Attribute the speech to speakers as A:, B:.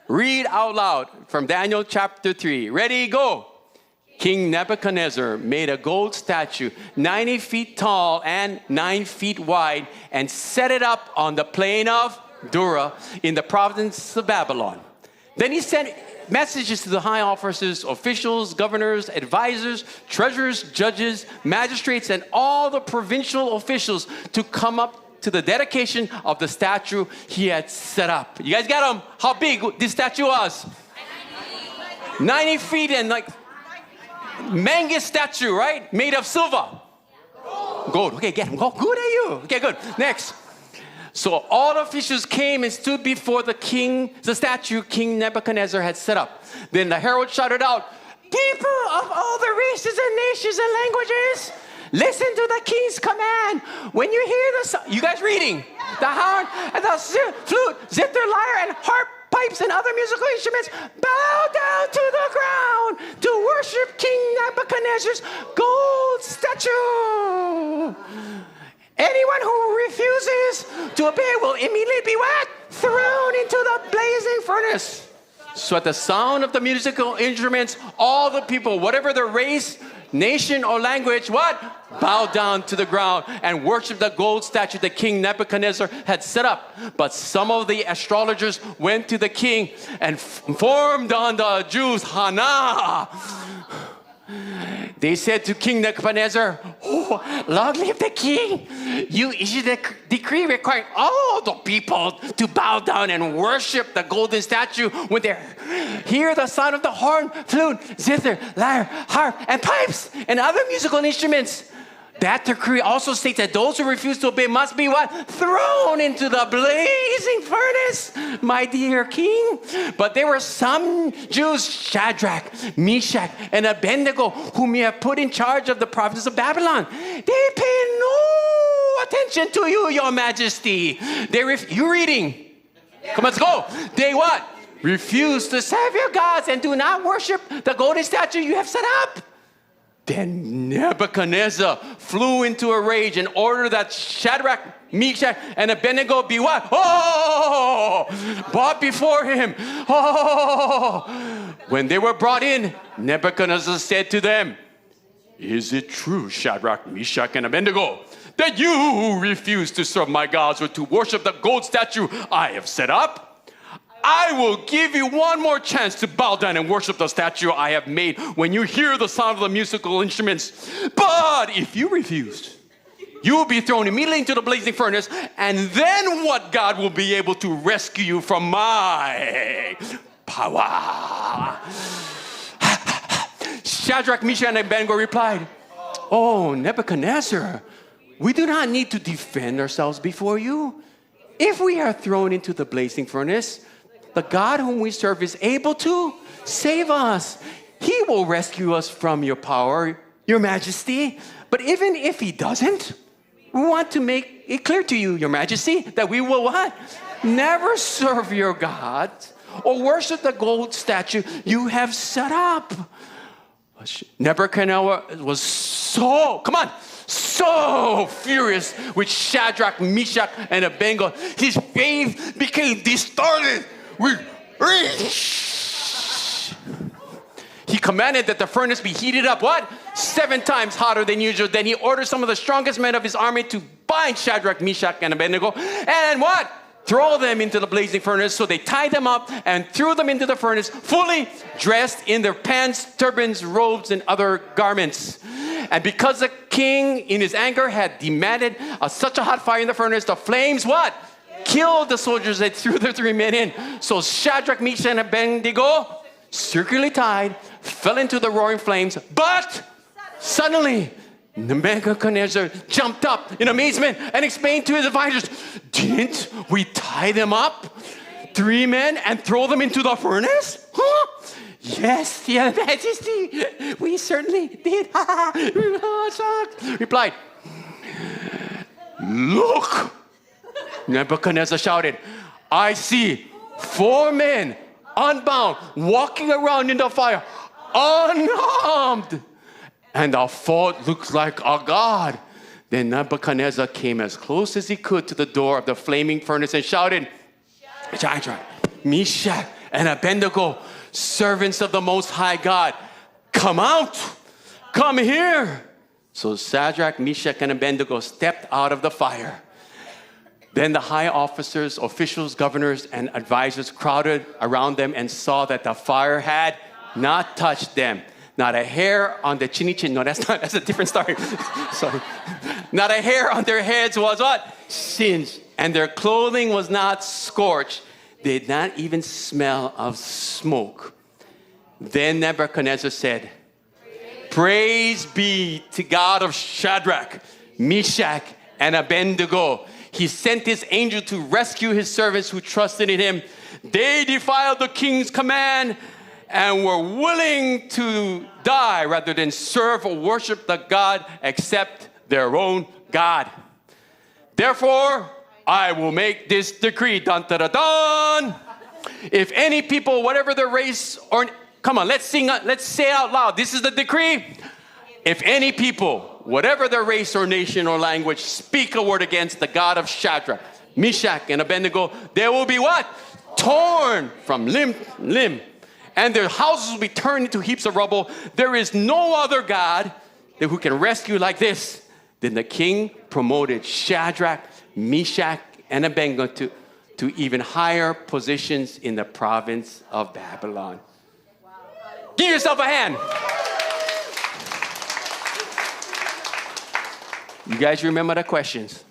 A: Read out loud from Daniel chapter 3. Ready, go. King Nebuchadnezzar made a gold statue 90 feet tall and 9 feet wide and set it up on the plain of Dura in the province of Babylon. Then he sent messages to the high officers, officials, governors, advisors, treasurers, judges, magistrates, and all the provincial officials to come up to the dedication of the statue he had set up. You guys got them? How big this statue was? 90 feet and like Mangus statue, right? Made of silver. Gold. Okay, get him. Oh, good at you. Okay, good. Next. So all the officials came and stood before the statue King Nebuchadnezzar had set up. Then the herald shouted out, "People of all the races and nations and languages, listen to the king's command. When you hear you guys reading? The horn and the flute, zither, lyre, and harp, pipes, and other musical instruments, bow down to the ground to worship King Nebuchadnezzar's gold statue. Anyone who refuses to obey will immediately be what? Thrown into the blazing furnace." So at the sound of the musical instruments, all the people, whatever their race, nation, or language, what? Bow down to the ground and worship the gold statue that King Nebuchadnezzar had set up. But some of the astrologers went to the king and informed on the Jews, Hana. They said to King Nebuchadnezzar, "Oh, long live the king! You issued a decree requiring all the people to bow down and worship the golden statue when they hear the sound of the horn, flute, zither, lyre, harp, and pipes, and other musical instruments. That decree also states that those who refuse to obey must be what? Thrown into the blazing furnace, my dear king." But there were some Jews, Shadrach, Meshach, and Abednego, whom you have put in charge of the province of Babylon. They pay no attention to you, your majesty. You reading? Come on, let's go. They what? Refuse to serve your gods and do not worship the golden statue you have set up. Then Nebuchadnezzar flew into a rage and ordered that Shadrach, Meshach, and Abednego be what? Oh! Brought before him. Oh! When they were brought in, Nebuchadnezzar said to them, "Is it true, Shadrach, Meshach, and Abednego, that you refuse to serve my gods or to worship the gold statue I have set up? I will give you one more chance to bow down and worship the statue I have made when you hear the sound of the musical instruments. But if you refuse, you will be thrown immediately into the blazing furnace, and then what God will be able to rescue you from my power?" Shadrach, Meshach, and Abednego replied, "Oh, Nebuchadnezzar, we do not need to defend ourselves before you. If we are thrown into the blazing furnace, the God whom we serve is able to save us. He will rescue us from your power, your majesty. But even if he doesn't, we want to make it clear to you, your majesty, that we will what? Never serve your God or worship the gold statue you have set up." Nebuchadnezzar was so furious with Shadrach, Meshach, and Abednego. His faith became distorted with rage. He commanded that the furnace be heated up, what? 7 times hotter than usual. Then he ordered some of the strongest men of his army to bind Shadrach, Meshach, and Abednego and what? Throw them into the blazing furnace. So they tied them up and threw them into the furnace, fully dressed in their pants, turbans, robes, and other garments. And because the king, in his anger, had demanded such a hot fire in the furnace, the flames what? Killed the soldiers that threw the 3 men in. So Shadrach, Meshach, and Abednego, securely tied, fell into the roaring flames. But suddenly, Nebuchadnezzar jumped up in amazement and explained to his advisors, "Didn't we tie them up, 3 men, and throw them into the furnace?" "Huh? Yes, your majesty, we certainly did." Replied, "Look," Nebuchadnezzar shouted, "I see 4 men unbound walking around in the fire, unharmed. And the fault looks like a god." Then Nebuchadnezzar came as close as he could to the door of the flaming furnace and shouted, "Shadrach, Meshach, and Abednego, servants of the Most High God, come out, come here. So Shadrach, Meshach, and Abednego stepped out of the fire. Then the high officers, officials, governors, and advisors crowded around them and saw that the fire had not touched them. Not a hair on the chin. No, that's a different story. Sorry. Not a hair on their heads was what? Singed. And their clothing was not scorched. They did not even smell of smoke. Then Nebuchadnezzar said, Praise be to God of Shadrach, Meshach, and Abednego. He sent his angel to rescue his servants who trusted in him. They defied the king's command and were willing to die rather than serve or worship the God except their own God. Therefore, I will make this decree. Dun, dun, dun, dun. If any people, whatever their race or... Come on, let's say out loud. This is the decree. If any people, whatever their race or nation or language, speak a word against the God of Shadrach, Meshach, and Abednego, they will be what? Torn from limb to limb. And their houses will be turned into heaps of rubble. There is no other God who can rescue like this. Then the king promoted Shadrach, Meshach, and Abednego to even higher positions in the province of Babylon. Give yourself a hand. You guys remember the questions?